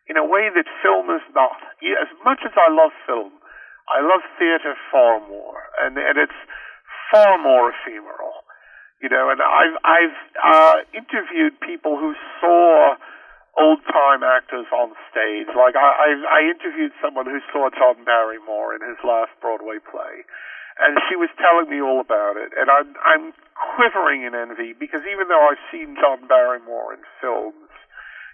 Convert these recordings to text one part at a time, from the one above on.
in a way that film is not. As much as I love film, I love theater far more, and it's far more ephemeral. You know, and I've interviewed people who saw old-time actors on stage. Like, I interviewed someone who saw John Barrymore in his last Broadway play, and she was telling me all about it, and I'm quivering in envy, because even though I've seen John Barrymore in films,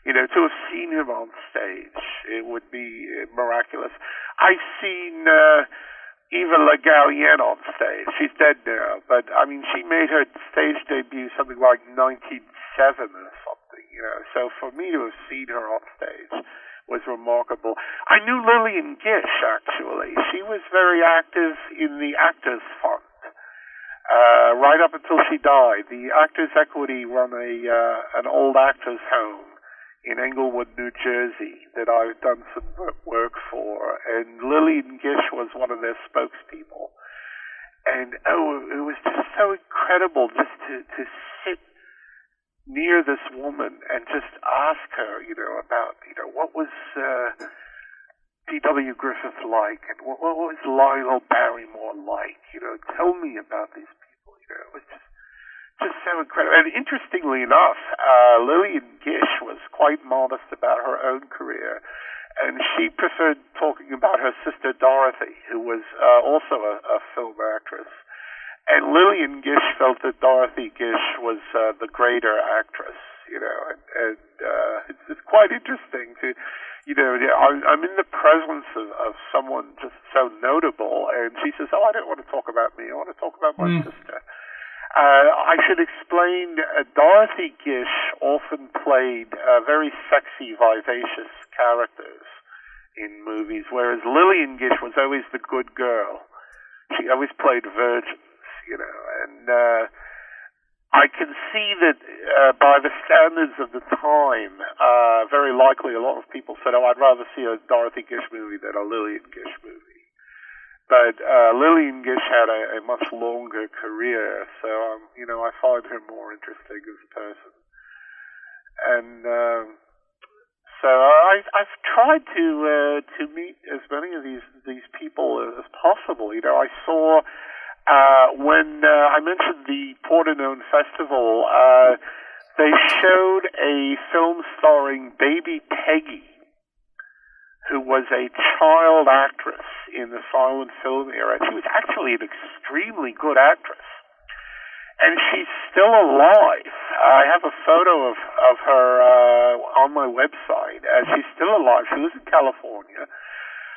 you know, to have seen him on stage, it would be miraculous. I've seen Eva Le Gallienne on stage. She's dead now, but I mean, she made her stage debut something like 1907 or something, you know. So for me to have seen her on stage was remarkable. I knew Lillian Gish, actually. She was very active in the Actors Fund right up until she died. The Actors Equity run an old actors' home in Englewood, New Jersey, that I've done some work for, and Lillian Gish was one of their spokespeople. And it was just so incredible just to sit near this woman and just ask her, you know, about, you know, what was D.W. Griffith like, and what was Lionel Barrymore like, you know, tell me about these people, you know. It was just so incredible. And interestingly enough, Lillian Gish was quite modest about her own career, and she preferred talking about her sister Dorothy, who was also a film actress. And Lillian Gish felt that Dorothy Gish was the greater actress, you know, and it's quite interesting to, you know, I'm in the presence of someone just so notable, and she says, oh, I don't want to talk about me, I want to talk about my sister. I should explain, Dorothy Gish often played very sexy, vivacious characters in movies, whereas Lillian Gish was always the good girl. She always played virgins, you know, and I can see that by the standards of the time, very likely a lot of people said, oh, I'd rather see a Dorothy Gish movie than a Lillian Gish movie. But Lillian Gish had a much longer career, so you know, I find her more interesting as a person. And so I've tried to meet as many of these people as possible. You know, I saw when I mentioned the Pordenone Festival, they showed a film starring Baby Peggy, who was a child actress in the silent film era. She was actually an extremely good actress. And she's still alive. I have a photo of her on my website. She's still alive. She lives in California.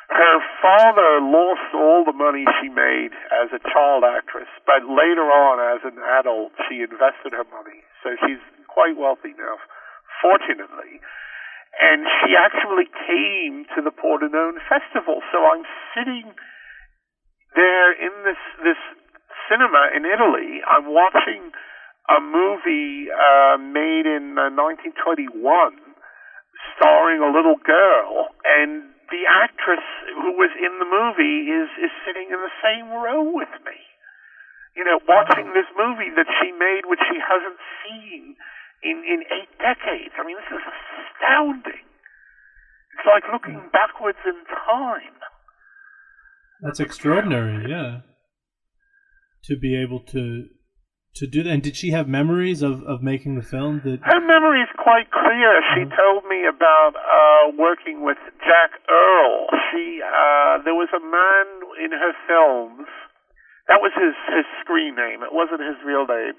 Her father lost all the money she made as a child actress, but later on, as an adult, she invested her money. So she's quite wealthy now, fortunately. And she actually came to the Pordenone Festival. So I'm sitting there in this cinema in Italy. I'm watching a movie made in 1921 starring a little girl. And the actress who was in the movie is sitting in the same row with me. You know, watching this movie that she made, which she hasn't seen in 8 decades. I mean, this is astounding. It's like looking backwards in time. That's extraordinary, yeah. To be able to do that. And did she have memories of making the film? Her memory is quite clear. She told me about working with Jack Earl. There was a man in her films, that was his screen name, it wasn't his real name.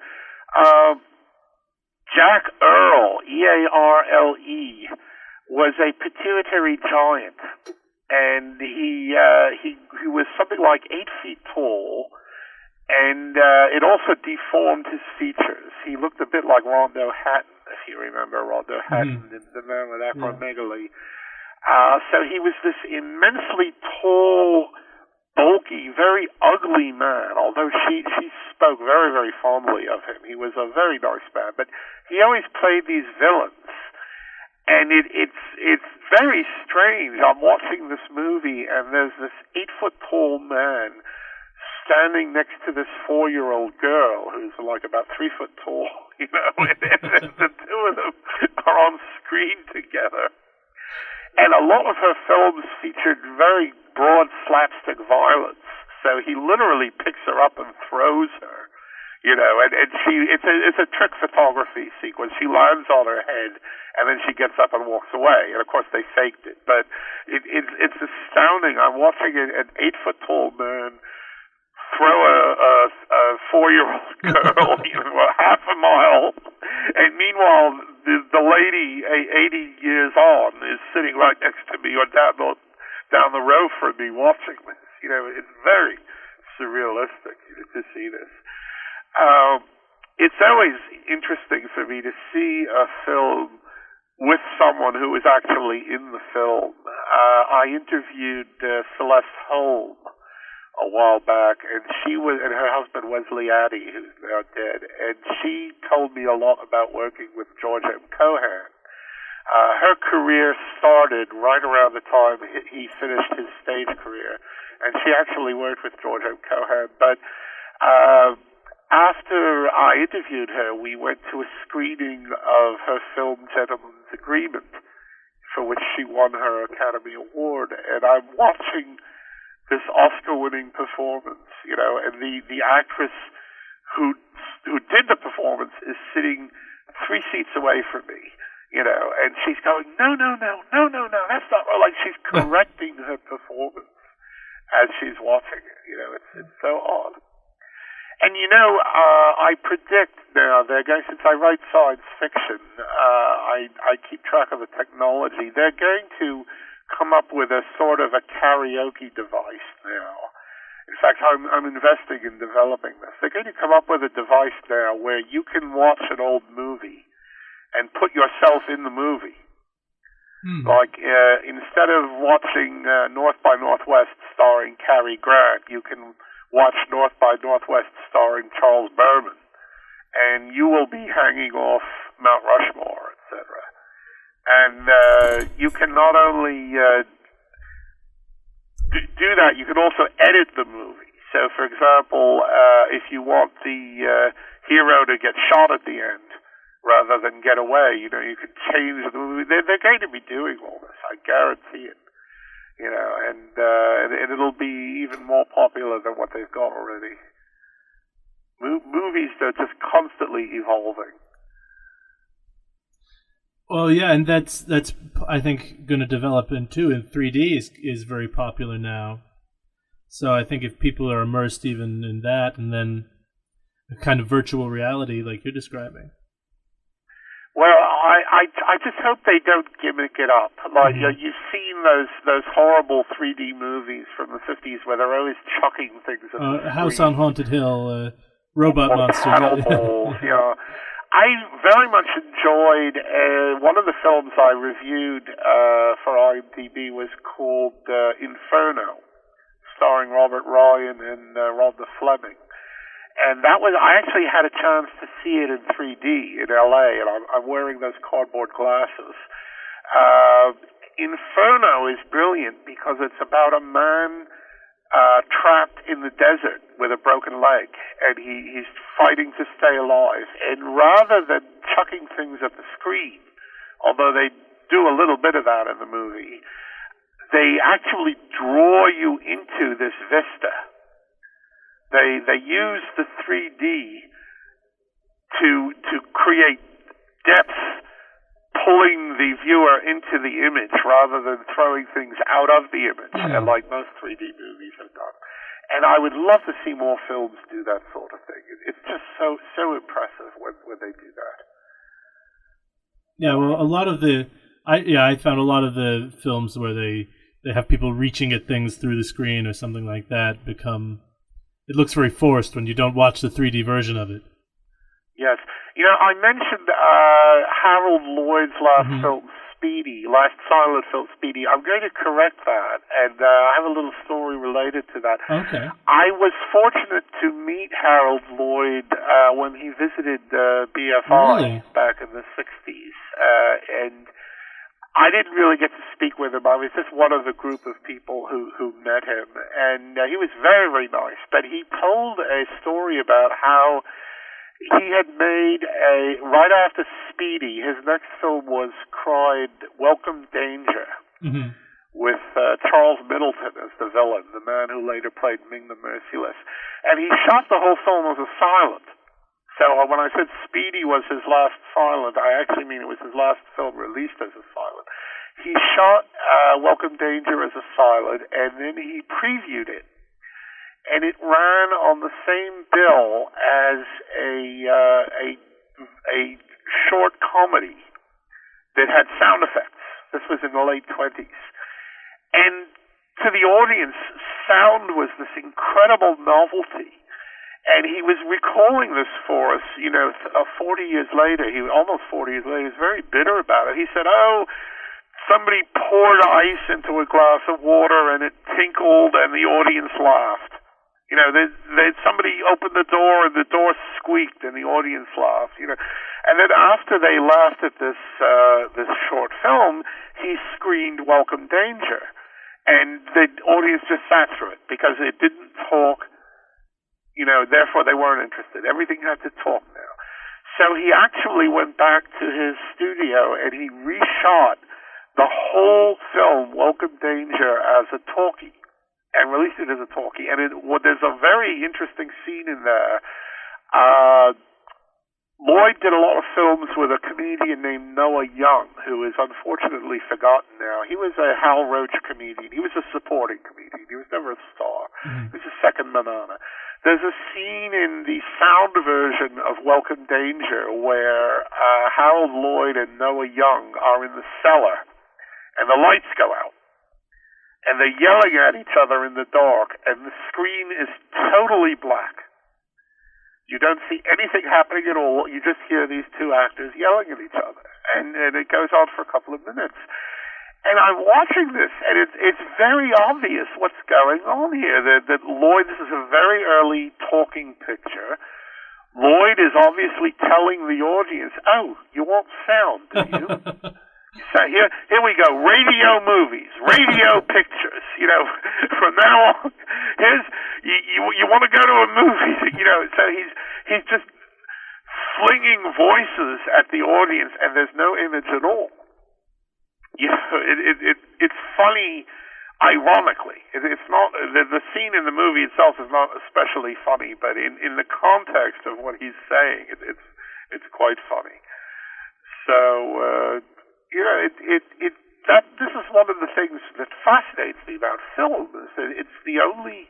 Jack Earl, E-A-R-L-E, was a pituitary giant, and he was something like 8 feet tall, and it also deformed his features. He looked a bit like Rondo Hatton, if you remember Rondo Hatton, the man with acromegaly. So he was this immensely tall, bulky, very ugly man, although she spoke very, very fondly of him. He was a very nice man, but he always played these villains. And it's very strange. I'm watching this movie, and there's this 8-foot-tall man standing next to this 4-year-old girl who's like about 3 foot tall, you know, and the two of them are on screen together. And a lot of her films featured very broad slapstick violence. So he literally picks her up and throws her, and it's a trick photography sequence. She lands on her head, and then she gets up and walks away. And of course they faked it, but it's astounding. I'm watching an 8-foot-tall man throw a 4-year-old girl, half a mile, and meanwhile the lady, 80 years on, is sitting right next to me or down the row from me watching this. It's very surrealistic to see this. It's always interesting for me to see a film with someone who is actually in the film. I interviewed Celeste Holm a while back, and and her husband Wesley Addy, who's now dead, and she told me a lot about working with George M. Cohan. Her career started right around the time he finished his stage career, and she actually worked with George M. Cohan. But after I interviewed her, we went to a screening of her film Gentleman's Agreement, for which she won her Academy Award, and I'm watching this Oscar-winning performance, and the actress who did the performance is sitting 3 seats away from me, and she's going, no, that's not right. Like she's correcting her performance as she's watching it. It's so odd. And I predict now since I write science fiction, I keep track of the technology. They're going to come up with a sort of a karaoke device now. In fact, I'm investing in developing this. They're going to come up with a device now where you can watch an old movie and put yourself in the movie. Like, instead of watching North by Northwest starring Cary Grant, you can watch North by Northwest starring Charles Berman, and you will be hanging off Mount Rushmore, etc. And you can not only do that, you can also edit the movie. So, for example, if you want the hero to get shot at the end rather than get away, you can change the movie. They're going to be doing all this, I guarantee it. And it'll be even more popular than what they've got already. Movies are just constantly evolving. Well, yeah, and that's I think going to develop in 3D is very popular now. So I think if people are immersed even in that, and then a kind of virtual reality like you're describing. Well, I just hope they don't gimmick it up. Like you've seen those horrible 3D movies from the 50s where they're always chucking things at the House on Haunted Hill, Robot Monster. Paddleballs, I very much enjoyed one of the films I reviewed for IMDb was called Inferno, starring Robert Ryan and Rhonda Fleming. And I actually had a chance to see it in 3D in LA, and I'm wearing those cardboard glasses. Inferno is brilliant because it's about a man trapped in the desert with a broken leg, and he's fighting to stay alive. And rather than chucking things at the screen, although they do a little bit of that in the movie, they actually draw you into this vista. They use the 3D to create depth, pulling the viewer into the image rather than throwing things out of the image, like most 3D movies have done. And I would love to see more films do that sort of thing. It's just so impressive when they do that. Yeah, well, I found a lot of the films where they have people reaching at things through the screen or something like that it looks very forced when you don't watch the 3D version of it. Yes. I mentioned Harold Lloyd's last silent film, Speedy. I'm going to correct that, and I have a little story related to that. Okay. I was fortunate to meet Harold Lloyd when he visited BFI back in the 60s, and I didn't really get to speak with him. I was just one of the group of people who met him, and he was very, very nice. But he told a story about how he had made right after Speedy, his next film was cried Welcome Danger. Mm-hmm. with Charles Middleton as the villain, the man who later played Ming the Merciless. And he shot the whole film as a silent. So when I said Speedy was his last silent, I actually mean it was his last film released as a silent. He shot Welcome Danger as a silent, and then he previewed it. And it ran on the same bill as a short comedy that had sound effects. This was in the late 20s. And to the audience, sound was this incredible novelty. And he was recalling this for us, 40 years later. Almost 40 years later. He was very bitter about it. He said, somebody poured ice into a glass of water and it tinkled and the audience laughed. Somebody opened the door and the door squeaked and the audience laughed. And then after they laughed at this short film, he screened Welcome Danger. And the audience just sat through it because it didn't talk. Therefore they weren't interested. Everything had to talk now. So he actually went back to his studio and he reshot the whole film, Welcome Danger, as a talkie and released it as a talkie. And there's a very interesting scene in there. Lloyd did a lot of films with a comedian named Noah Young, who is unfortunately forgotten now. He was a Hal Roach comedian. He was a supporting comedian. He was never a star. He was a second banana. There's a scene in the sound version of Welcome Danger where Harold Lloyd and Noah Young are in the cellar, and the lights go out. And they're yelling at each other in the dark, and the screen is totally black. You don't see anything happening at all. You just hear these two actors yelling at each other. And it goes on for a couple of minutes. And I'm watching this, and it's very obvious what's going on here. That Lloyd, this is a very early talking picture. Lloyd is obviously telling the audience, you want sound, do you? So here we go. Radio movies, radio pictures. From now on, you want to go to a movie. So he's just flinging voices at the audience, and there's no image at all. It's funny, ironically. It's not the scene in the movie itself is not especially funny, but in the context of what he's saying, it's quite funny. So this is one of the things that fascinates me about film is that it's the only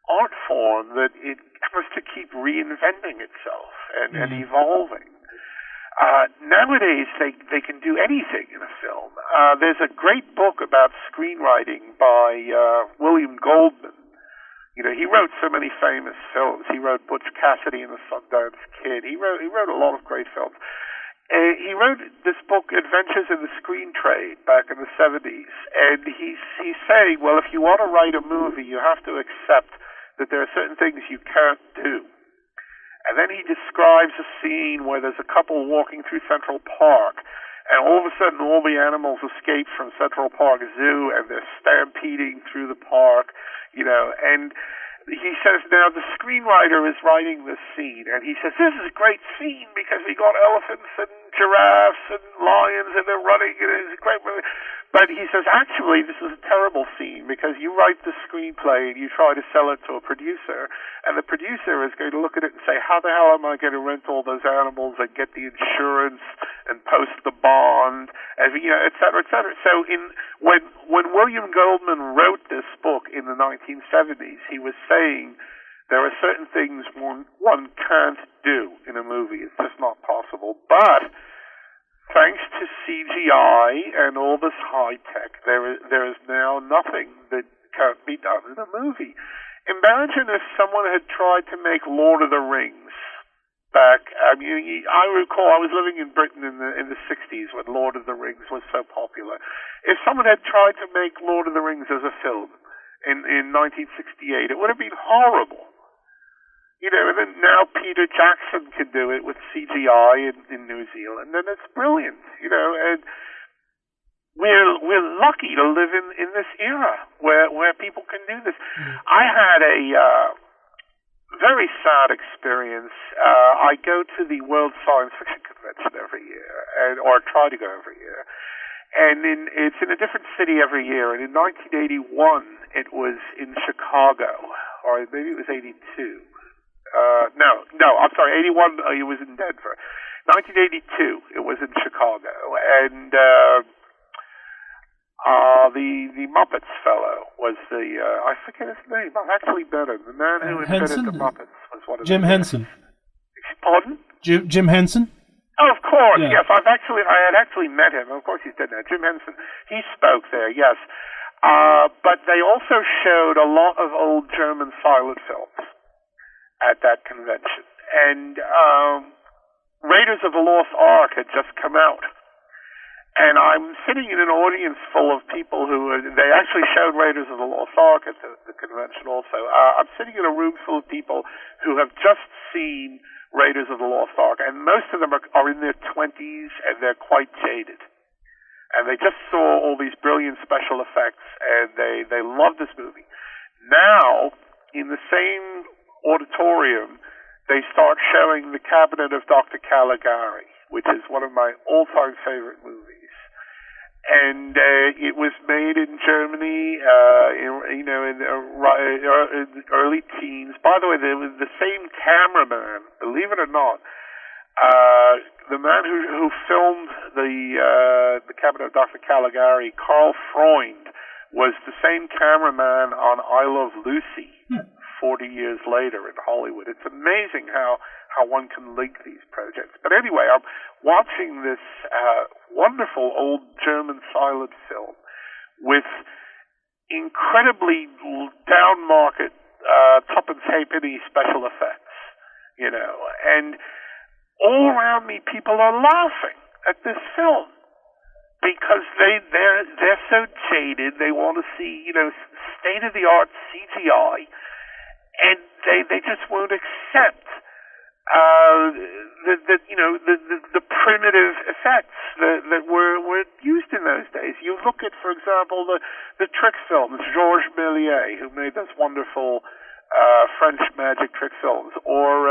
art form that it has to keep reinventing itself and evolving. Nowadays, they can do anything in a film. There's a great book about screenwriting by William Goldman. He wrote so many famous films. He wrote Butch Cassidy and the Sundance Kid. He wrote a lot of great films. He wrote this book, Adventures in the Screen Trade, back in the 70s. And he's saying, well, if you want to write a movie, you have to accept that there are certain things you can't do. And then he describes a scene where there's a couple walking through Central Park, and all of a sudden all the animals escape from Central Park Zoo, and they're stampeding through the park, and he says, now the screenwriter is writing this scene, and he says, this is a great scene because we got elephants and giraffes and lions, and they're running, and it's a great movie. But he says, actually, this is a terrible scene because you write the screenplay and you try to sell it to a producer, and the producer is going to look at it and say, how the hell am I going to rent all those animals and get the insurance and post the bond, and, et cetera, et cetera. So when William Goldman wrote this book in the 1970s, he was saying there are certain things one can't do in a movie. It's just not possible. But thanks to CGI and all this high tech, there is now nothing that can't be done in a movie. Imagine if someone had tried to make Lord of the Rings back. I recall I was living in Britain in the 60s when Lord of the Rings was so popular. If someone had tried to make Lord of the Rings as a film in 1968, it would have been horrible. And then now Peter Jackson can do it with CGI in New Zealand, and it's brilliant, and we're lucky to live in this era where people can do this. I had a very sad experience. I go to the World Science Fiction Convention every year, or try to go every year, And it's in a different city every year. And in 1981, it was in Chicago, or maybe it was 82. No, I'm sorry, 81, it was in Denver. 1982, it was in Chicago. And the Muppets fellow was I forget his name. I've actually met him. The man who invented the Muppets was one of Jim Henson. Pardon? Jim Henson? Oh, of course, yeah. Yes. I had actually met him. Of course he's dead now. Jim Henson. He spoke there, yes. But they also showed a lot of old German silent films at that convention. And Raiders of the Lost Ark had just come out. And I'm sitting in an audience full of people they actually showed Raiders of the Lost Ark at the convention also. I'm sitting in a room full of people who have just seen Raiders of the Lost Ark, and most of them are in their 20s, and they're quite jaded. And they just saw all these brilliant special effects, and they love this movie. Now, in the same auditorium, they start showing The Cabinet of Dr. Caligari, which is one of my all-time favorite movies. And it was made in Germany, in the early teens. By the way, there was the same cameraman, believe it or not. The man who filmed the Cabinet of Dr. Caligari, Karl Freund, was the same cameraman on I Love Lucy 40 years later in Hollywood. It's amazing how one can link these projects. But anyway, I'm watching this wonderful old German silent film with incredibly down-market, tuppence halfpenny special effects, and all around me people are laughing at this film because they're so jaded. They want to see, state-of-the-art CGI, and they just won't accept the primitive effects that were used in those days. You look at, for example, the trick films, Georges Méliès, who made those wonderful French magic trick films, or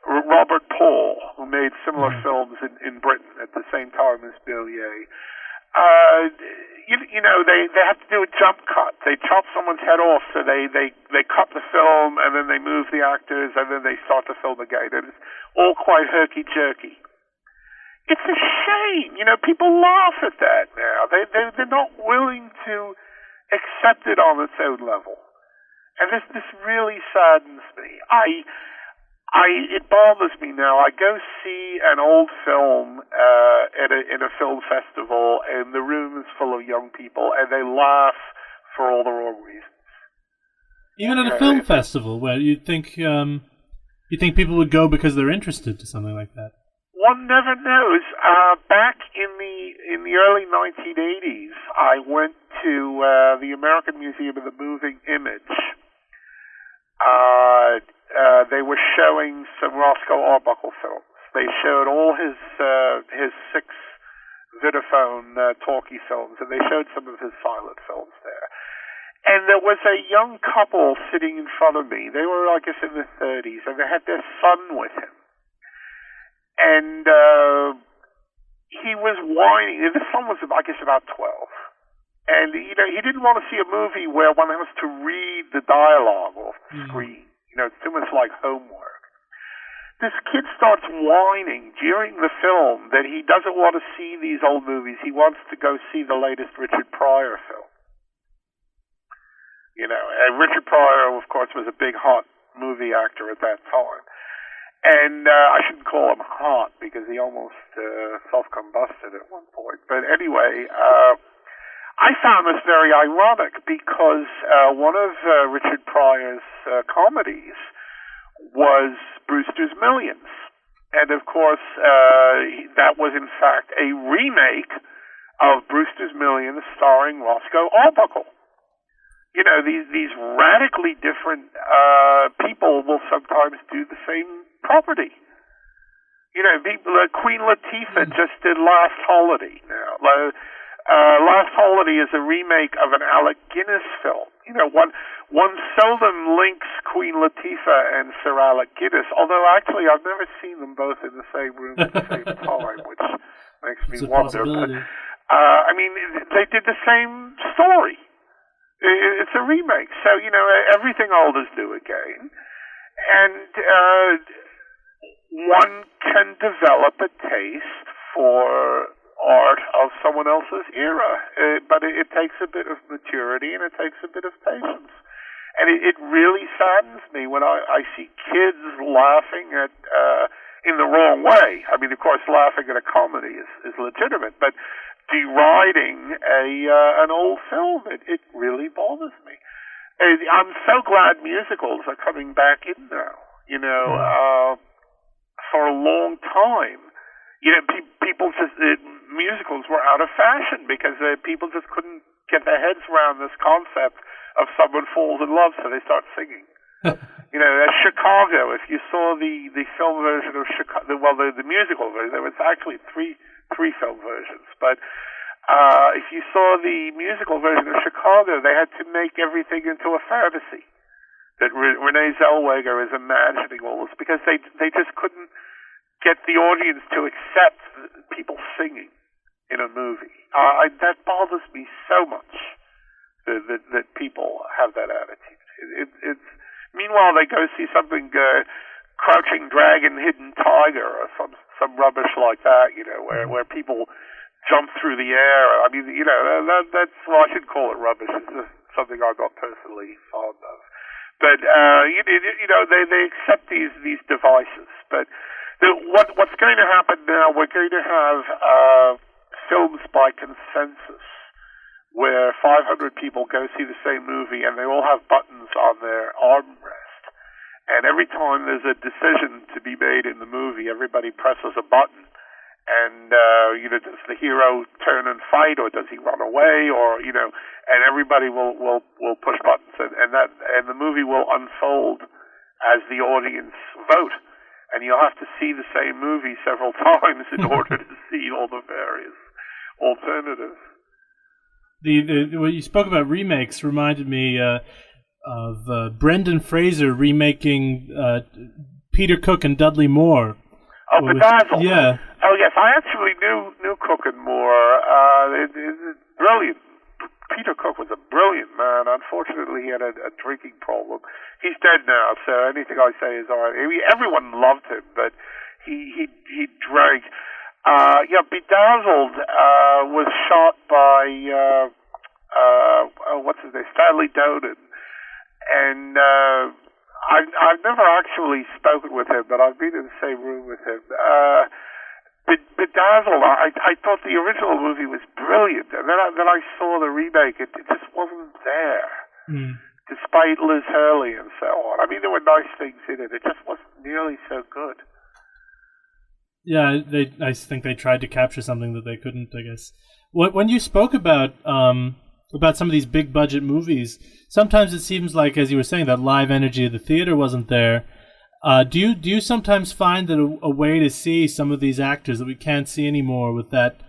Robert Paul, who made similar films in Britain at the same time as Méliès. They have to do a jump cut. They chop someone's head off, so they cut the film, and then they move the actors, and then they start the film again. And it's all quite herky-jerky. It's a shame. People laugh at that now. They're not willing to accept it on its own level. And this really saddens me. It bothers me now. I go see an old film in a film festival, and the room is full of young people, and they laugh for all the wrong reasons. Even at a film festival, where you think people would go because they're interested to something like that. One never knows. Back in the early 1980s, I went to the American Museum of the Moving Image. They were showing some Roscoe Arbuckle films. They showed all his 6 Vitaphone talkie films, and they showed some of his silent films there. And there was a young couple sitting in front of me. They were, I guess, in their 30s, and they had their son with him. And he was whining. The son was, I guess, about 12. And, he didn't want to see a movie where one has to read the dialogue off the screen. It's too much like homework. This kid starts whining during the film that he doesn't want to see these old movies. He wants to go see the latest Richard Pryor film. And Richard Pryor, of course, was a big hot movie actor at that time. And I shouldn't call him hot because he almost self-combusted at one point. But anyway, I found this very ironic because one of Richard Pryor's comedies was Brewster's Millions. And, of course, that was, in fact, a remake of Brewster's Millions starring Roscoe Arbuckle. These radically different people will sometimes do the same property. Queen Latifah just did Last Holiday now. Last Holiday is a remake of an Alec Guinness film. One seldom links Queen Latifah and Sir Alec Guinness, although actually I've never seen them both in the same room at the same time, which makes me wonder. I mean, they did the same story. It's a remake, so everything old is new again, and one can develop a taste for art of someone else's era, but it takes a bit of maturity and it takes a bit of patience. And it really saddens me when I see kids laughing at in the wrong way. I mean, of course, laughing at a comedy is legitimate, but deriding an old film, it really bothers me. And I'm so glad musicals are coming back in now. For a long time, people just musicals were out of fashion because people just couldn't get their heads around this concept of someone falls in love, so they start singing. Chicago. If you saw the film version of Chicago, the musical version, there was actually three film versions. But if you saw the musical version of Chicago, they had to make everything into a fantasy. That Renee Zellweger is imagining all this because they just couldn't get the audience to accept people singing in a movie. That bothers me so much that people have that attitude. It's meanwhile they go see something Crouching Dragon, Hidden Tiger, or some rubbish like that. Where people jump through the air. I mean, that's well, I shouldn't call it rubbish. It's just something I'm not personally fond of. But they accept these devices. But what's going to happen now? We're going to have films by consensus, where 500 people go see the same movie, and they all have buttons on their armrest. And every time there's a decision to be made in the movie, everybody presses a button. And does the hero turn and fight, or does he run away, or and everybody will push buttons, and the movie will unfold as the audience vote, and you'll have to see the same movie several times in order to see all the various alternatives. What you spoke about remakes reminded me of Brendan Fraser remaking Peter Cook and Dudley Moore. Oh, Bedazzled. Yeah. Oh, yes. I actually knew Cook and Moore. It's brilliant. Peter Cook was a brilliant man. Unfortunately, he had a drinking problem. He's dead now, so anything I say is all right. I mean, everyone loved him, but he drank. Bedazzled was shot by what's his name, Stanley Donen, and I've never actually spoken with him, but I've been in the same room with him. Bedazzled, I thought the original movie was brilliant, and then I saw the remake. It just wasn't there, despite Liz Hurley and so on. I mean, there were nice things in it. It just wasn't nearly so good. Yeah, I think they tried to capture something that they couldn't, I guess. When you spoke about some of these big budget movies, sometimes it seems like, as you were saying, that live energy of the theater wasn't there. Do you sometimes find that a way to see some of these actors that we can't see anymore with that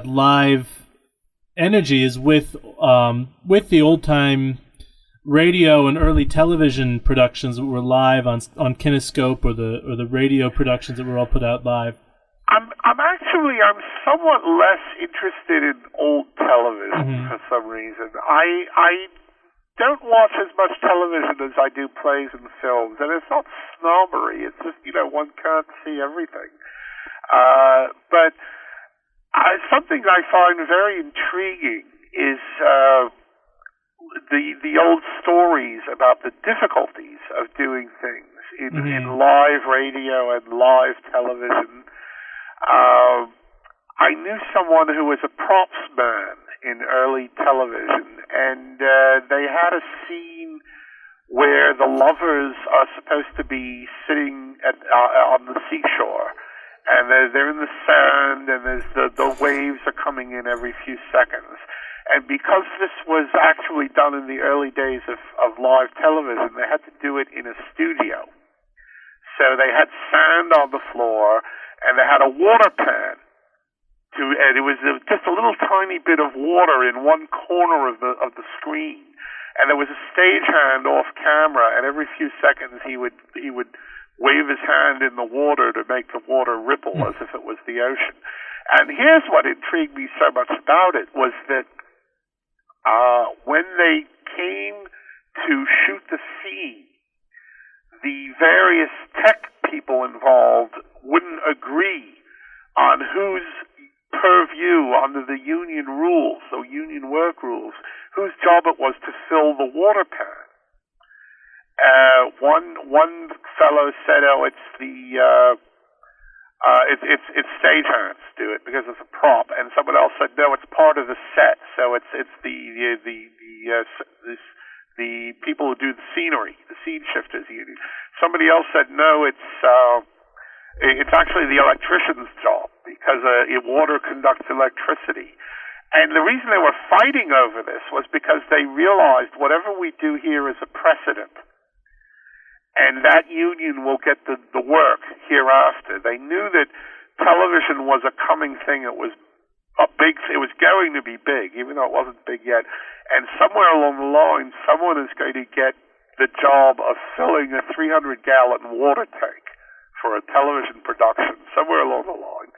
live energy is with the old time radio and early television productions that were live on Kinescope, or the radio productions that were all put out live? I'm somewhat less interested in old television for some reason. I don't watch as much television as I do plays and films, and it's not snobbery. It's just one can't see everything. But something I find very intriguing is the old stories about the difficulties of doing things in live radio and live television. I knew someone who was a props man in early television, and they had a scene where the lovers are supposed to be sitting on the seashore, and they're in the sand, and there's the waves are coming in every few seconds. And because this was actually done in the early days of live television, they had to do it in a studio. So they had sand on the floor, and they had a water pan. And it was just a little tiny bit of water in one corner of the screen, and there was a stagehand off camera, and every few seconds he would wave his hand in the water to make the water ripple as if it was the ocean. And here's what intrigued me so much about it was that when they came to shoot the scene, the various tech people involved wouldn't agree on whose purview under the union rules, so union work rules, whose job it was to fill the water pan. One fellow said, "Oh, it's it's stagehands do it because it's a prop," and someone else said, "No, it's part of the set, so it's the people who do the scenery, the scene shifters union." Somebody else said, "No, it's actually the electrician's job because water conducts electricity." And the reason they were fighting over this was because they realized whatever we do here is a precedent, and that union will get the work hereafter. They knew that television was a coming thing. It was it was going to be big, even though it wasn't big yet. And somewhere along the line, someone is going to get the job of filling a 300-gallon water tank for a television production, somewhere along the line.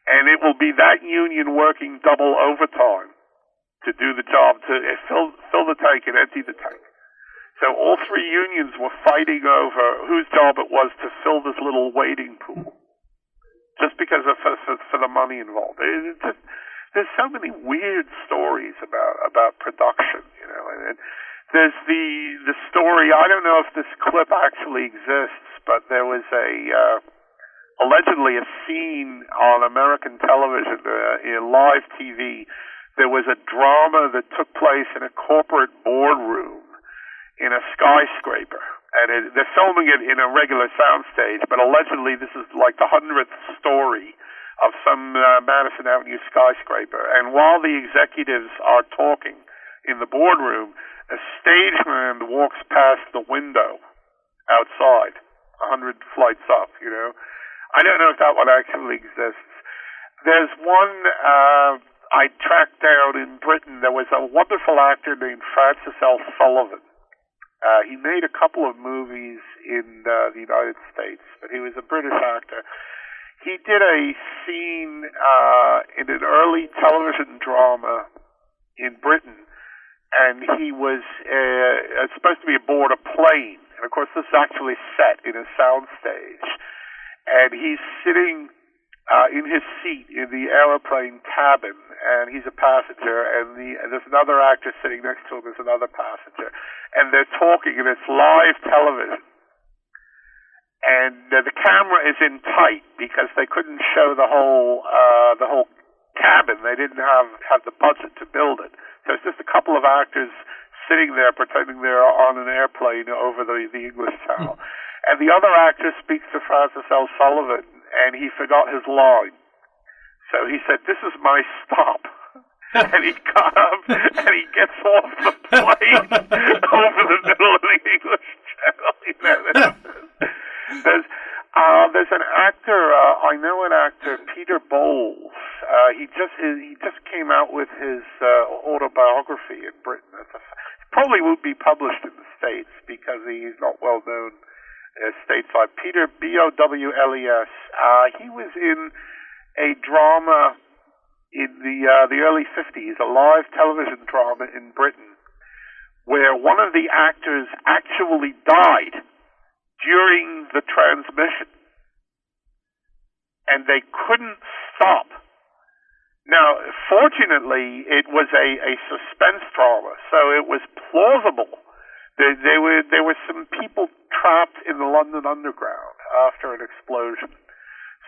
And it will be that union working double overtime to do the job, to fill the tank and empty the tank. So all three unions were fighting over whose job it was to fill this little wading pool, just because for the money involved. There's so many weird stories about production, you know. And there's the story. I don't know if this clip actually exists, but there was allegedly a scene on American television, in live TV. There was a drama that took place in a corporate boardroom in a skyscraper, and they're filming it in a regular soundstage, but allegedly this is like the 100th story of some Madison Avenue skyscraper. And while the executives are talking in the boardroom, a stagehand walks past the window outside, 100 flights up, you know. I don't know if that one actually exists. There's one I tracked down in Britain. There was a wonderful actor named Francis L. Sullivan. He made a couple of movies in the United States, but he was a British actor. He did a scene in an early television drama in Britain, and he was supposed to be aboard a plane. And of course, this is actually set in a soundstage. And he's sitting in his seat in the aeroplane cabin, and he's a passenger, and there's another actor sitting next to him as another passenger, and they're talking, and it's live television. And the camera is in tight because they couldn't show the whole cabin. They didn't have the budget to build it, so it's just a couple of actors sitting there pretending they're on an airplane over the English Channel. And the other actor speaks to Francis L. Sullivan, and he forgot his line. So he said, "This is my stop." And he got up, and he gets off the plane over the middle of the English Channel. You know, there's an actor, I know an actor, Peter Bowles. He just came out with his autobiography in Britain. It probably won't be published in the States because he's not well known stateside. Peter, Bowles. He was in a drama in the early 50s, a live television drama in Britain, where one of the actors actually died during the transmission, and they couldn't stop. Now, fortunately, it was a suspense drama, so it was plausible. There were some people trapped in the London Underground after an explosion.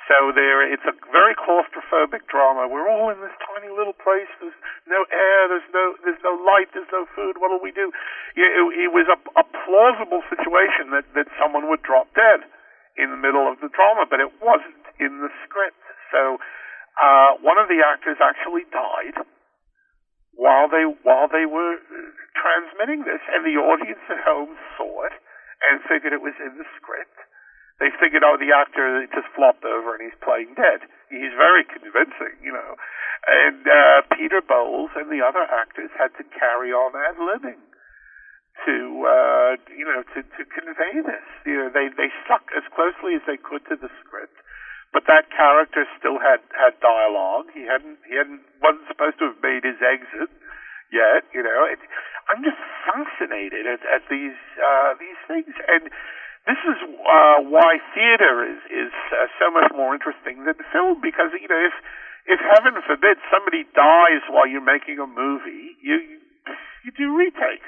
So it's a very claustrophobic drama. We're all in this tiny little place. There's no air. There's no light. There's no food. What do we do? It was a plausible situation that someone would drop dead in the middle of the drama, but it wasn't in the script. So one of the actors actually died while they were transmitting this, and the audience at home saw it and figured it was in the script. They figured, oh, the actor just flopped over and he's playing dead. He's very convincing, you know. And Peter Bowles and the other actors had to carry on ad-libbing to convey this. You know, they stuck as closely as they could to the script, but that character still had dialogue. He wasn't supposed to have made his exit yet. I'm just fascinated at these things, and this is why theater is so much more interesting than film, because if heaven forbid somebody dies while you're making a movie, you do retakes.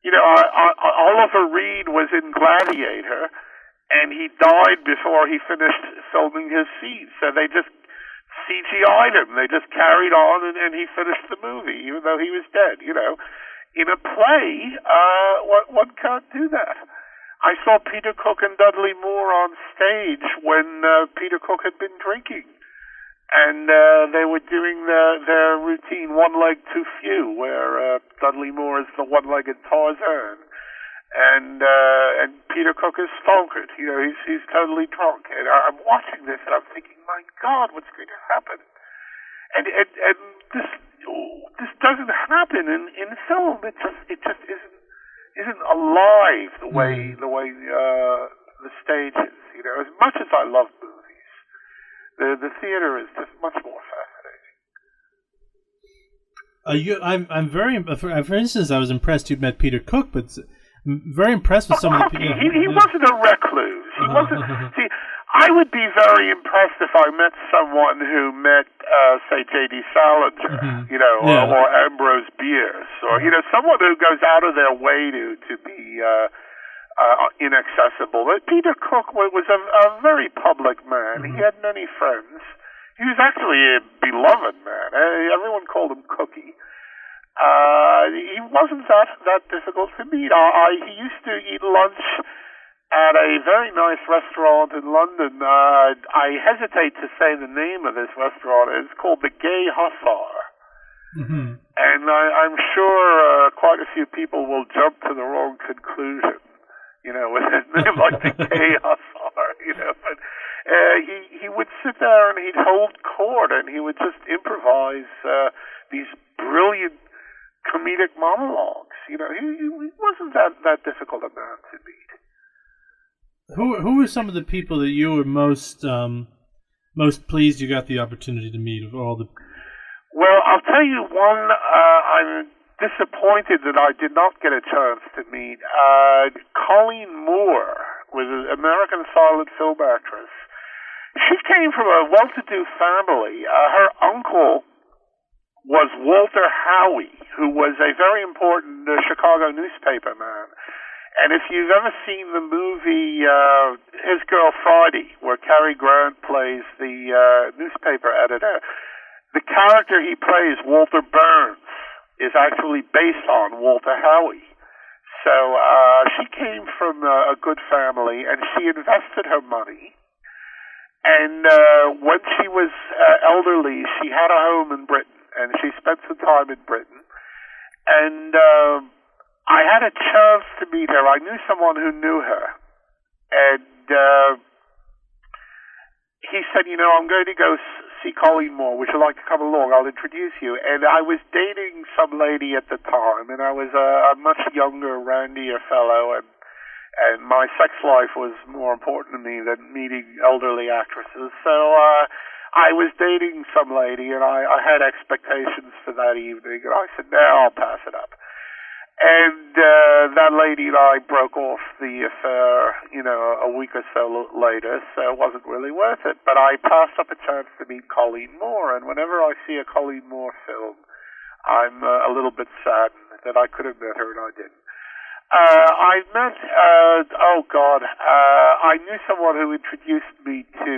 Oliver Reed was in Gladiator, and he died before he finished filming his scenes. So they just CGI'd him. They just carried on, and he finished the movie, even though he was dead. In a play, one can't do that. I saw Peter Cook and Dudley Moore on stage when Peter Cook had been drinking. And they were doing their routine, one leg too few, where Dudley Moore is the one-legged Tarzan, and Peter Cook is stonkered. He's totally drunk. And I'm watching this, and I'm thinking, my God, what's going to happen? And this doesn't happen in film. It just isn't alive the way the stage is. As much as I love movies, the theater is just much more fascinating. I'm very. For instance, I was impressed you met Peter Cook, but I'm very impressed with some of the people. He wasn't a recluse. He wasn't. See, I would be very impressed if I met someone who met, say, J.D. Salinger, or Ambrose Bierce, or someone who goes out of their way to be inaccessible. But Peter Cook was a very public man. He had many friends. He was actually a beloved man. Everyone called him Cookie. He wasn't that difficult to meet. He used to eat lunch at a very nice restaurant in London. I hesitate to say the name of this restaurant. It's called the Gay Hussar. Mm-hmm. And I'm sure quite a few people will jump to the wrong conclusion, with his name like the Gay Hussar, but he would sit there and he'd hold court and he would just improvise these brilliant comedic monologues. He wasn't that difficult a man to meet. Who were some of the people that you were most pleased you got the opportunity to meet of all the? Well, I'll tell you one. I'm disappointed that I did not get a chance to meet. Colleen Moore was an American silent film actress. She came from a well-to-do family. Her uncle was Walter Howie, who was a very important Chicago newspaper man. And if you've ever seen the movie His Girl Friday, where Cary Grant plays the newspaper editor, the character he plays, Walter Burns, is actually based on Walter Howie. So she came from a good family, and she invested her money. And when she was elderly, she had a home in Britain, and she spent some time in Britain. And I had a chance to meet her. I knew someone who knew her. And he said, I'm going to go see Colleen Moore. Would you like to come along? I'll introduce you. And I was dating some lady at the time, and I was a much younger, randier fellow, and my sex life was more important to me than meeting elderly actresses. So I was dating some lady, and I had expectations for that evening, and I said, no, I'll pass it up. And that lady and I broke off the affair, a week or so later, so it wasn't really worth it. But I passed up a chance to meet Colleen Moore, and whenever I see a Colleen Moore film, I'm a little bit saddened that I could have met her and I didn't. I met, I knew someone who introduced me to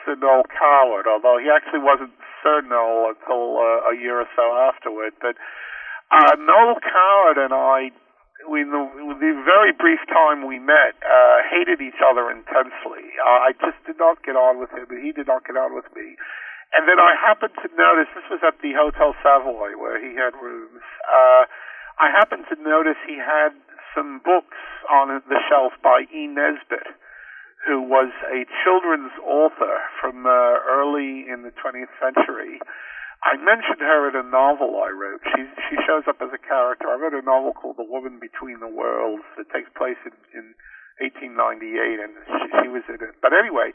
Sir Noel Coward, although he actually wasn't Sir Noel until a year or so afterward, but Noel Coward and I, the very brief time we met, hated each other intensely. I just did not get on with him, and he did not get on with me. And then I happened to notice, this was at the Hotel Savoy, where he had rooms, I happened to notice he had some books on the shelf by E. Nesbit, who was a children's author from early in the 20th century. I mentioned her in a novel I wrote. She shows up as a character. I wrote a novel called The Woman Between the Worlds that takes place in 1898, and she was in it. But anyway,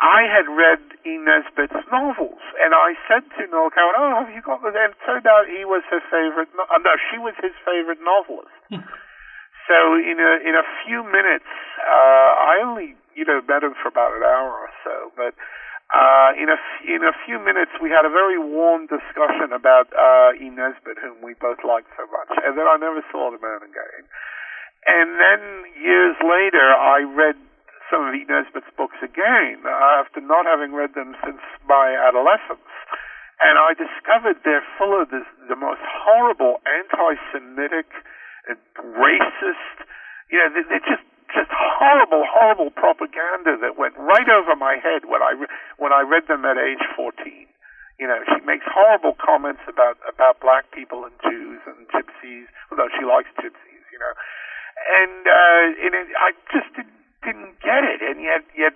I had read E. Nesbit's novels, and I said to Noel Coward, "Oh, have you got this?" And it turned out he was her favorite. No, she was his favorite novelist. So in a few minutes, I only met him for about an hour or so, but in a few minutes we had a very warm discussion about E. Nesbit, whom we both liked so much, and then I never saw the man again. And then years later, I read some of E. Nesbit's books again, after not having read them since my adolescence. And I discovered they're full of the most horrible anti-Semitic and racist, they're just horrible, horrible propaganda that went right over my head when I read them at age 14. She makes horrible comments about black people and Jews and gypsies, although she likes gypsies, And I just didn't get it, and yet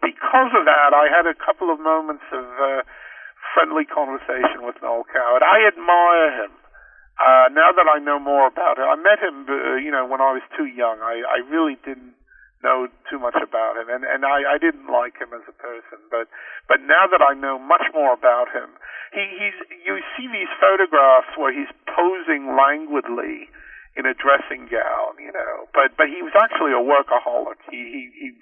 because of that, I had a couple of moments of friendly conversation with Noel Coward. I admire him. Now that I know more about him, I met him, when I was too young. I really didn't know too much about him, and I didn't like him as a person. But now that I know much more about him, you see these photographs where he's posing languidly in a dressing gown, but he was actually a workaholic. He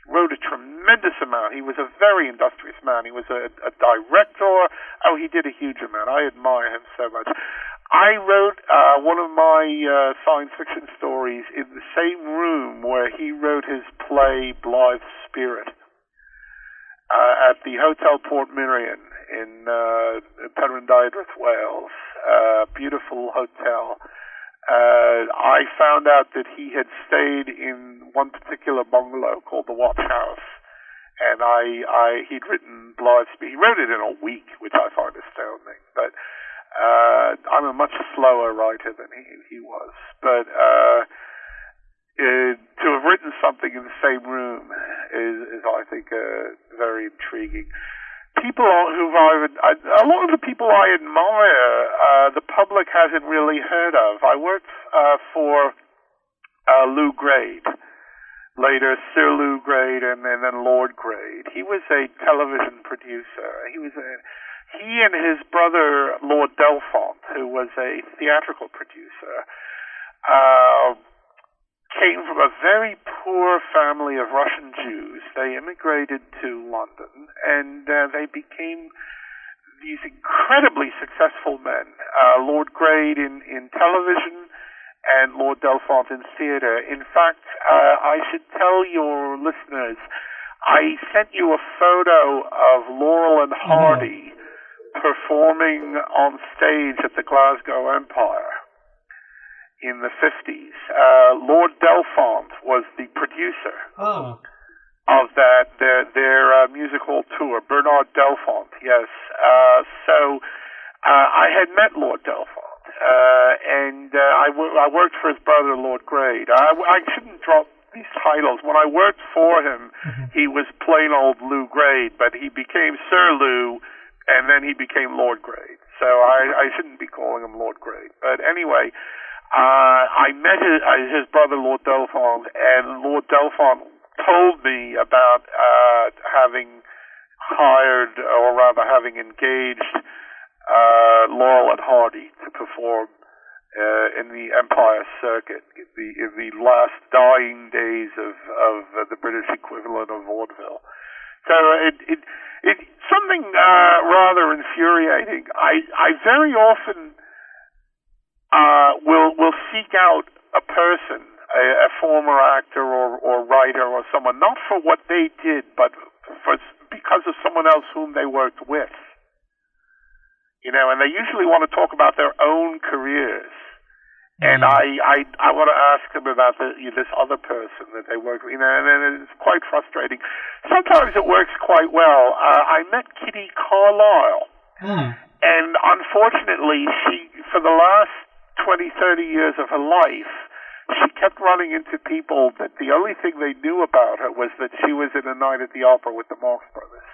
wrote a tremendous amount. He was a very industrious man. He was a director. Oh, he did a huge amount. I admire him so much. I wrote one of my science fiction stories in the same room where he wrote his play Blythe's Spirit at the Hotel Port Miriam in Penrhyn-Deirdreth, Wales. Beautiful hotel. I found out that he had stayed in one particular bungalow called the Watch House, and he'd written Blythe's Spirit. He wrote it in a week, which I find astounding. But I'm a much slower writer than he was. But to have written something in the same room is I think, very intriguing. People a lot of the people I admire, the public hasn't really heard of. I worked for Lou Grade, later Sir Lou Grade, and then Lord Grade. He was a television producer. He and his brother Lord Delfont, who was a theatrical producer, came from a very poor family of Russian Jews. They immigrated to London, and they became these incredibly successful men. Lord Grade in television and Lord Delfont in theater. In fact, I should tell your listeners, I sent you a photo of Laurel and Hardy performing on stage at the Glasgow Empire in the 50s. Lord Delfont was the producer of that, their music hall tour. Bernard Delfont, yes. So I had met Lord Delfont, and I worked for his brother, Lord Grade. I shouldn't drop these titles. When I worked for him, he was plain old Lou Grade, but he became Sir Lou, and then he became Lord Grade. So I shouldn't be calling him Lord Grade. But anyway, I met his brother, Lord Delfont, and Lord Delfont told me about having hired, or rather having engaged, Laurel and Hardy to perform in the Empire Circuit in the last dying days of the British equivalent of vaudeville. So it's something rather infuriating. I very often will seek out a person, a former actor or writer or someone, not for what they did, but because of someone else whom they worked with. And they usually want to talk about their own careers. And I want to ask them about this other person that they work with, and it's quite frustrating. Sometimes it works quite well. I met Kitty Carlisle, and unfortunately, for the last 20, 30 years of her life, she kept running into people that the only thing they knew about her was that she was in A Night at the Opera with the Marx Brothers.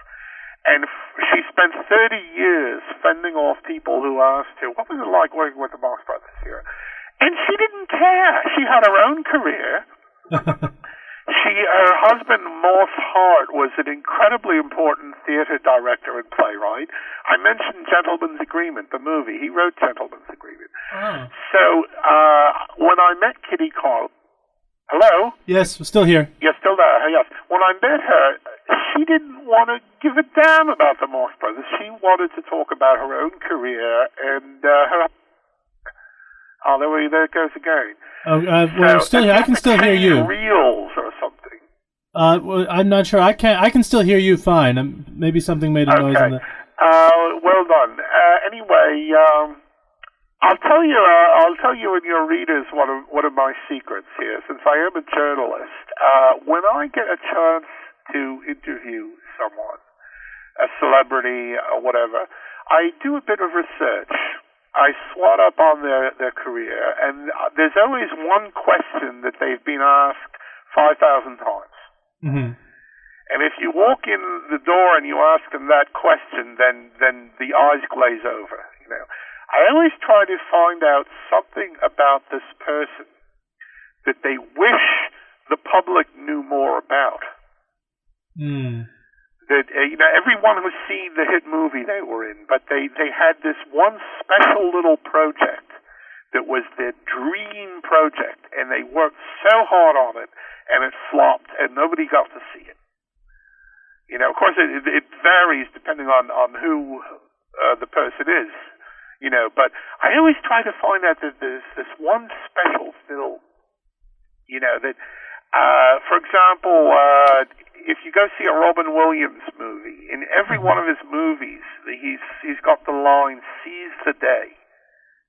And she spent 30 years fending off people who asked her, what was it like working with the Marx Brothers here? And she didn't care. She had her own career. Her husband, Morse Hart, was an incredibly important theater director and playwright. I mentioned Gentleman's Agreement, the movie. He wrote Gentleman's Agreement. Oh. So when I met Kitty Carlisle, hello? Yes, I'm still here. You're still there, yes. When I met her, she didn't want to give a damn about the Morse brothers. She wanted to talk about her own career and her... Oh, there it goes again. Oh, well, I'm still here. I can still hear you. Reels or something. Well, I'm not sure. I can still hear you fine. Maybe something made a noise in the... Well done. Anyway, I'll tell you and your readers one of my secrets here, since I am a journalist. When I get a chance to interview someone, a celebrity or whatever, I do a bit of research. I swat up on their career, and there's always one question that they've been asked 5,000 times. Mm-hmm. And if you walk in the door and you ask them that question, then the eyes glaze over. You know, I always try to find out something about this person that they wish the public knew more about. Mm. That everyone who's seen the hit movie they were in, but they had this one special little project that was their dream project, and they worked so hard on it, and it flopped, and nobody got to see it. You know, of course, it varies depending on who the person is. You know, but I always try to find out that there's this one special film. You know that, for example. If you go see a Robin Williams movie, in every one of his movies, he's got the line, "Seize the day."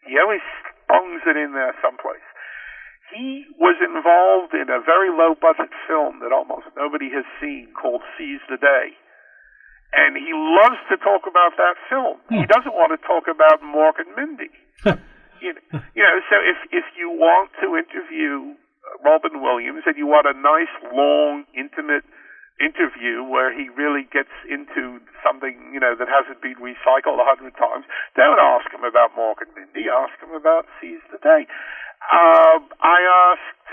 He always bungs it in there someplace. He was involved in a very low-budget film that almost nobody has seen called "Seize the Day." And he loves to talk about that film. He doesn't want to talk about Mork and Mindy. you know, so if you want to interview Robin Williams and you want a nice, long, intimate interview where he really gets into something, you know, that hasn't been recycled 100 times, don't ask him about Mork and Mindy, ask him about Seize the Day. I asked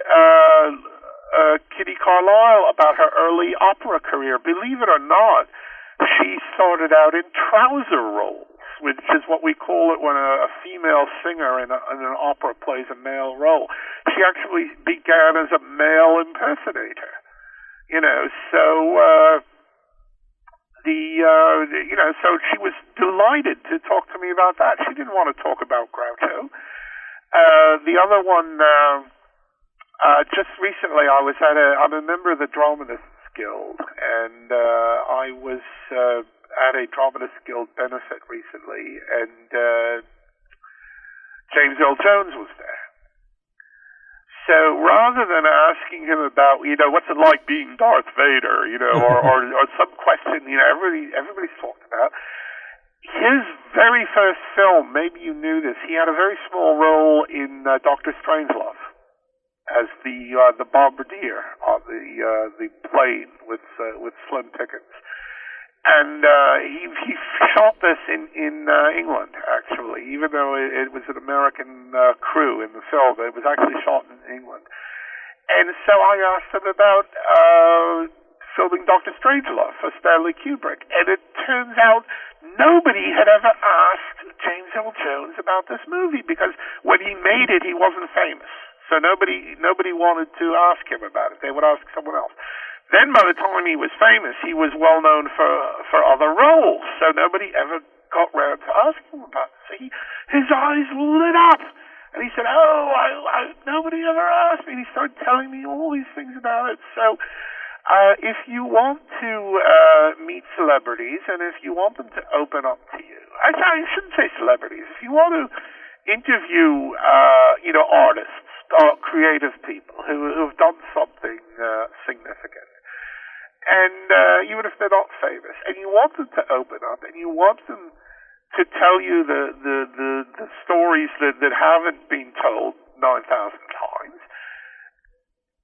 Kitty Carlisle about her early opera career. Believe it or not, she started out in trouser roles, which is what we call it when a female singer in an opera plays a male role. She actually began as a male impersonator. You know, so so she was delighted to talk to me about that. She didn't want to talk about Groucho. The other one, just recently, I'm a member of the Dramatists Guild, and I was at a Dramatists Guild benefit recently, and James Earl Jones was there. So rather than asking him about, you know, what's it like being Darth Vader, you know, or some question, you know, everybody's talked about, his very first film, maybe you knew this, he had a very small role in Dr. Strangelove as the bombardier on the plane with Slim Pickens. And he shot this in England, actually, even though it was an American crew in the film. It was actually shot in England. And so I asked him about filming Dr. Strangelove for Stanley Kubrick. And it turns out nobody had ever asked James Earl Jones about this movie, because when he made it, he wasn't famous. So nobody wanted to ask him about it. They would ask someone else. Then by the time he was famous, he was well known for other roles, so nobody ever got round to asking him about it. So his eyes lit up, and he said, nobody ever asked me, and he started telling me all these things about it. So if you want to meet celebrities, and if you want them to open up to you, I shouldn't say celebrities, if you want to interview, artists or creative people who have done something significant, and even if they're not famous, and you want them to open up, and you want them to tell you the stories that haven't been told 9,000 times,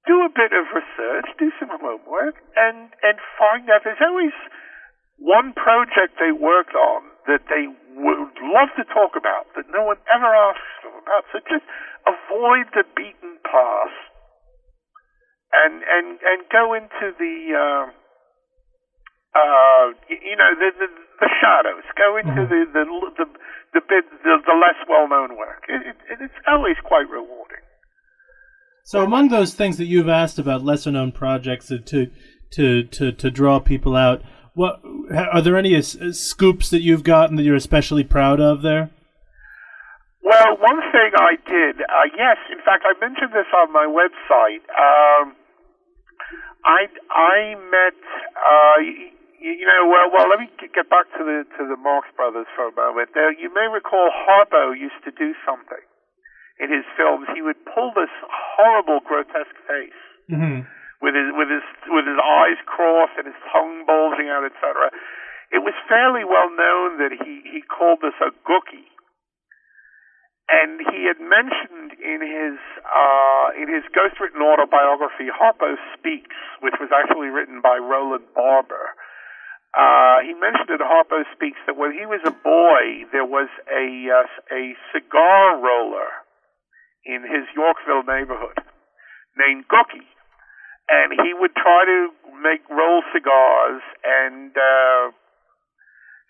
do a bit of research, do some homework, and find out there's always one project they worked on that they would love to talk about that no one ever asks them about. So just avoid the beaten path and go into the the shadows. Go into the less well known work. It's always quite rewarding. So among those things that you've asked about lesser known projects to draw people out, what are there any scoops that you've gotten that you're especially proud of there? Well, one thing I did, yes, in fact, I mentioned this on my website. I met, well, let me get back to the Marx Brothers for a moment. You may recall Harpo used to do something in his films. He would pull this horrible, grotesque face. Mm-hmm. With his eyes crossed and his tongue bulging out, etc. It was fairly well known that he called this a gookie, and he had mentioned in his ghostwritten autobiography, Harpo Speaks, which was actually written by Roland Barber. He mentioned in Harpo Speaks that when he was a boy, there was a cigar roller in his Yorkville neighborhood named Gookie. And he would try to roll cigars, and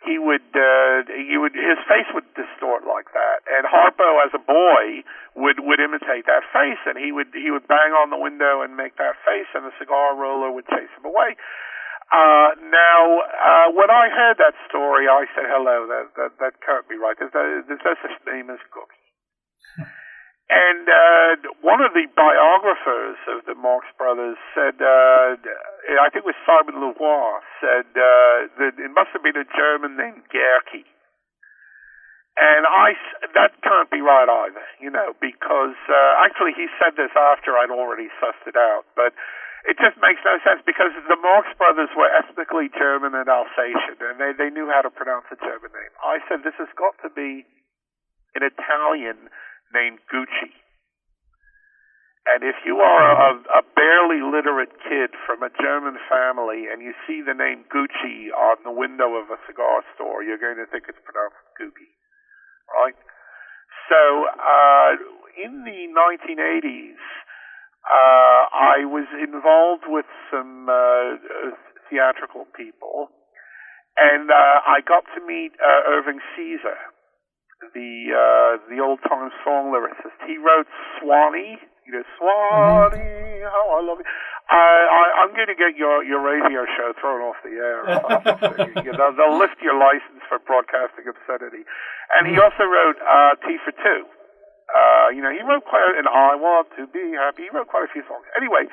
his face would distort like that. And Harpo, as a boy, would imitate that face, and he would bang on the window and make that face, and the cigar roller would chase him away. Now, when I heard that story, I said, "Hello, that can't be right. There's no such name as Gookie." And one of the biographers of the Marx Brothers said, I think it was Simon Leroy, said that it must have been a German named Gerke. And that can't be right either, because actually he said this after I'd already sussed it out. But it just makes no sense because the Marx Brothers were ethnically German and Alsatian, and they knew how to pronounce a German name. I said, this has got to be an Italian named Gucci. And if you are a barely literate kid from a German family and you see the name Gucci on the window of a cigar store, you're going to think it's pronounced Gookie, right? So in the 1980s, I was involved with some theatrical people, and I got to meet Irving Caesar, the old-time song lyricist. He wrote Swanee. Swanee, how I love you. I'm going to get your radio show thrown off the air. They'll lift your license for broadcasting obscenity. And he also wrote T for Two. He wrote and I Want to Be Happy. He wrote quite a few songs. Anyway,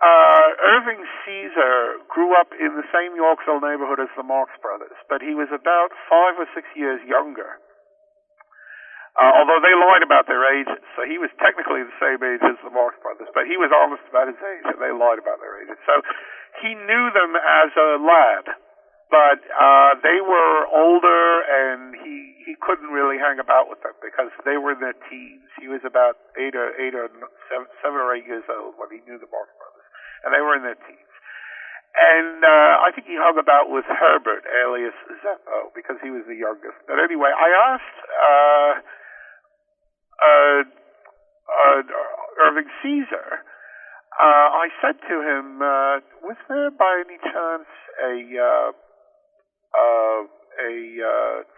Irving Caesar grew up in the same Yorkville neighborhood as the Marx Brothers, but he was about 5 or 6 years younger. Although they lied about their ages, so he was technically the same age as the Marx Brothers, but he was honest about his age, and they lied about their ages. So he knew them as a lad, but they were older, and he couldn't really hang about with them because they were in their teens. He was about 7 or 8 years old when he knew the Marx Brothers, and they were in their teens. And I think he hung about with Herbert, alias Zeppo, because he was the youngest. But anyway, I asked Irving Caesar, I said to him, was there by any chance a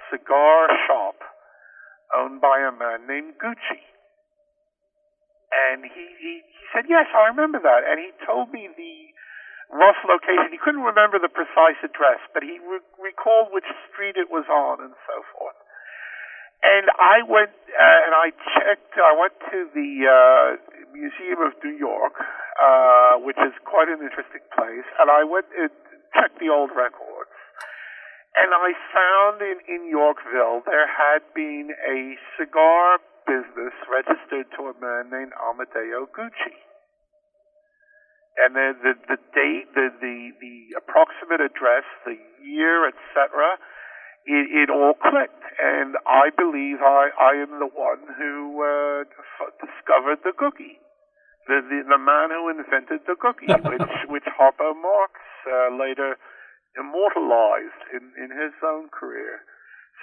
cigar shop owned by a man named Gucci? And he said, yes, I remember that. And he told me the rough location. He couldn't remember the precise address, but he recalled which street it was on and so forth. And I went and I checked. I went to the Museum of New York, which is quite an interesting place, and I went and checked the old records. And I found in Yorkville there had been a cigar business registered to a man named Amadeo Gucci. And the date, the approximate address, the year, etc., it all clicked, and I believe I am the one who discovered the cookie, the man who invented the cookie, which Harpo Marx later immortalized in his own career.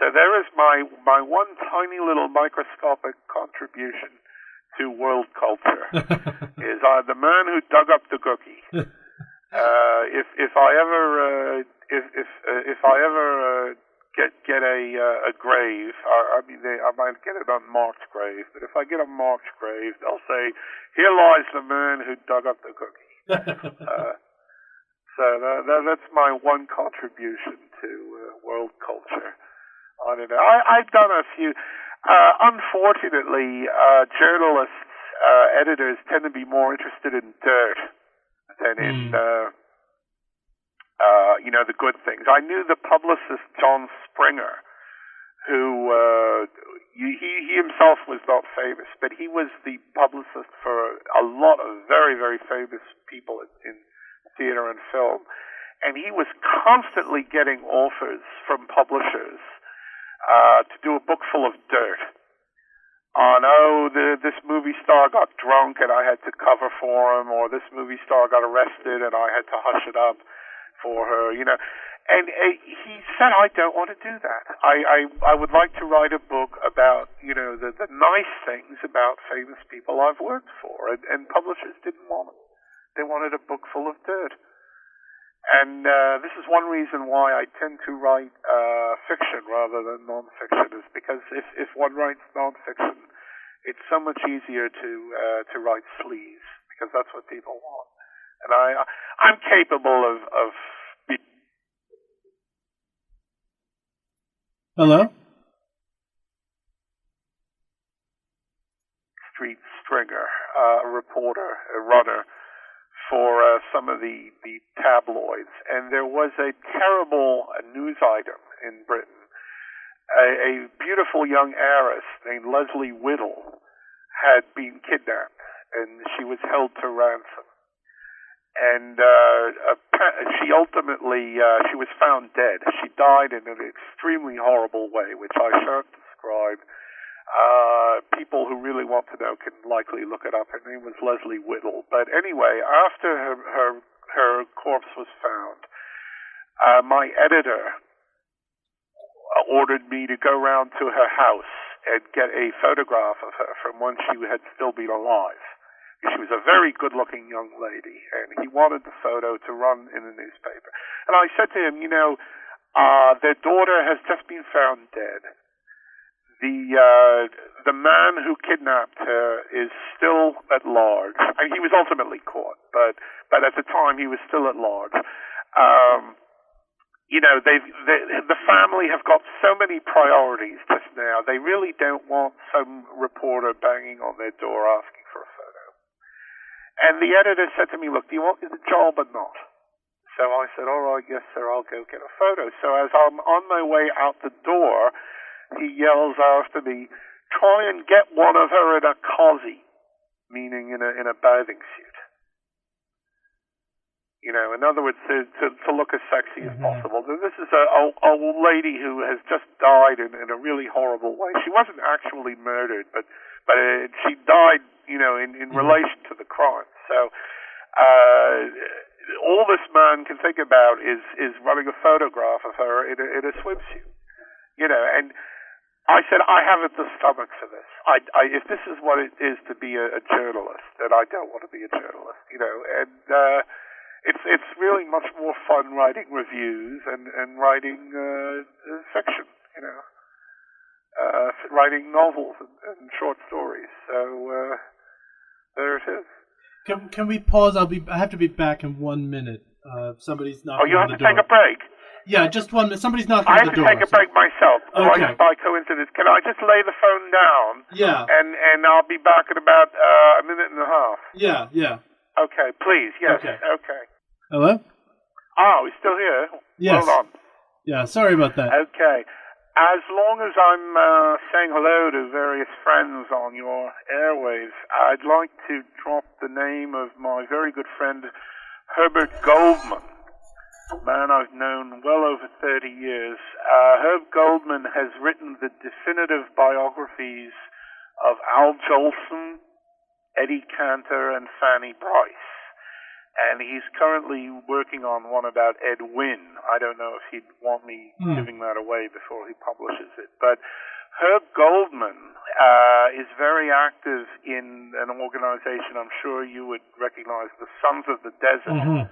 So there is my one tiny little microscopic contribution to world culture is the man who dug up the cookie. If I ever get a grave, I might get an unmarked grave, but if I get a marked grave, they'll say, "Here lies the man who dug up the cookie." So that's my one contribution to world culture. I don't know. I've done a few. Unfortunately, journalists, editors tend to be more interested in dirt than in, the good things. I knew the publicist John Springer, who he himself was not famous, but he was the publicist for a lot of very, very famous people in theater and film, and he was constantly getting offers from publishers to do a book full of dirt. This movie star got drunk and I had to cover for him, or this movie star got arrested and I had to hush it up for her, And he said, "I don't want to do that. I would like to write a book about, the nice things about famous people I've worked for," and publishers didn't want it. They wanted a book full of dirt. And this is one reason why I tend to write fiction rather than nonfiction, is because if one writes nonfiction, it's so much easier to write sleaze, because that's what people want. And I'm capable of Hello? street stringer, a reporter, a runner for some of the tabloids. And there was a terrible news item in Britain. A beautiful young heiress named Leslie Whittle had been kidnapped, and she was held to ransom. And she ultimately, she was found dead. She died in an extremely horrible way, which I shan't describe. People who really want to know can likely look it up. Her name was Leslie Whittle. But anyway, after her corpse was found, my editor ordered me to go round to her house and get a photograph of her from when she had still been alive. She was a very good-looking young lady, and he wanted the photo to run in the newspaper. And I said to him, their daughter has just been found dead. The man who kidnapped her is still at large. And he was ultimately caught, but at the time he was still at large. The family have got so many priorities just now. They really don't want some reporter banging on their door asking for a photo. And the editor said to me, "Look, do you want the job or not?" So I said, "All right, yes, sir, I'll go get a photo." So as I'm on my way out the door, he yells after me, "Try and get one of her in a cosy," meaning in a bathing suit. In other words, to look as sexy as possible. This is a lady who has just died in a really horrible way. She wasn't actually murdered, but she died, in relation to the crime. So all this man can think about is running a photograph of her in a swimsuit. And I said, I haven't the stomach for this. If this is what it is to be a journalist, then I don't want to be a journalist, And it's really much more fun writing reviews and writing fiction, writing novels and short stories. So there it is. Can we pause? I have to be back in 1 minute. Somebody's knocking on the door. Oh, you have to take a break? Yeah, just 1 minute. Somebody's knocking on the door. I have to take a break myself. Okay. By coincidence. Can I just lay the phone down? Yeah. And I'll be back in about a minute and a half. Yeah. Okay, please. Yes. Okay. Hello? Oh, he's still here? Yes. Hold on. Yeah, sorry about that. Okay. As long as I'm saying hello to various friends on your airwaves, I'd like to drop the name of my very good friend, Herbert Goldman, a man I've known well over 30 years. Herb Goldman has written the definitive biographies of Al Jolson, Eddie Cantor, and Fanny Bryce. And he's currently working on one about Ed Wynn. I don't know if he'd want me giving that away before he publishes it. But Herb Goldman is very active in an organization I'm sure you would recognize, the Sons of the Desert. Mm-hmm.